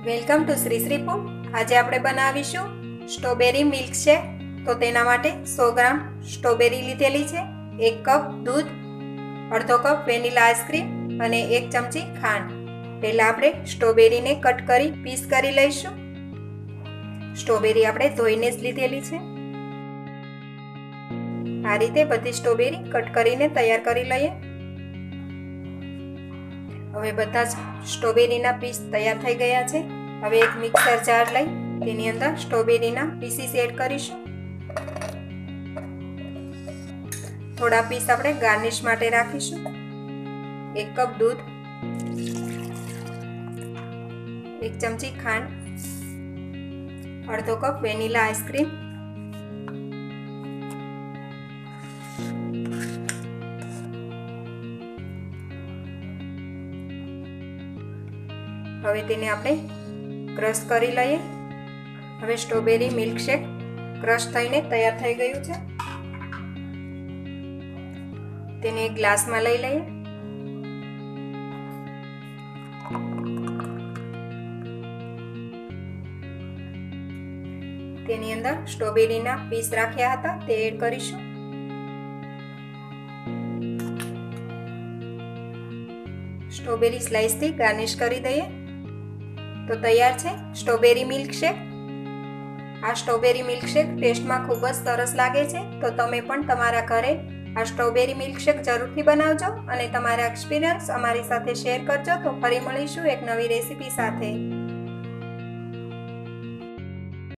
Welcome to Shri Shri food. આજે આપણે બનાવીશું સ્ટ્રોબેરી મિલ્કશેક। તો તેના માટે 100 ગ્રામ સ્ટ્રોબેરી લીધેલી છે, 1 કપ દૂધ, અડધો કપ વેનીલા આઈસ્ક્રીમ અને 1 ચમચી ખાંડ। પહેલા આપણે સ્ટ્રોબેરીને કટ કરી પીસ કરી લઈશું। સ્ટ્રોબેરી આપણે ધોઈને જ લીધેલી છે। આ રીતે બધી સ્ટ્રોબેરી કટ કરીને તૈયાર કરી લઈએ। હવે બધા જ સ્ટ્રોબેરીના પીસ તૈયાર થઈ ગયા છે। હવે એક મિક્સર જાર લઈ તેની અંદર સ્ટ્રોબેરીના પીસીસ એડ કરીશું। થોડા પીસ આપણે ગાર્નિશ માટે રાખીશું। 1 કપ દૂધ, 1 ચમચી ખાંડ, અડધો કપ વેનીલા આઈસ્ક્રીમ, હવે તેને આપણે ક્રશ કરી લઈએ। હવે સ્ટ્રોબેરી મિલ્કશેક ક્રશ થઈને તૈયાર થઈ ગયું છે। તેને એક ગ્લાસમાં લઈ લઈએ। તેની અંદર સ્ટ્રોબેરીના પીસ રાખ્યા હતા તે એડ કરીશું। સ્ટ્રોબેરી સ્લાઇસથી ગાર્નિશ કરી દઈએ તો તૈયાર છે સ્ટ્રોબેરી મિલ્કશેક। આ સ્ટ્રોબેરી મિલ્કશેક ટેસ્ટમાં ખૂબ જ સરસ લાગે છે, તો તમે પણ તમારા ઘરે આ સ્ટ્રોબેરી મિલ્કશેક જરૂરથી બનાવજો અને તમારા એક્સપિરિયન્સ અમારી સાથે શેર કરજો। તો ફરી મળીશું એક નવી રેસીપી સાથે।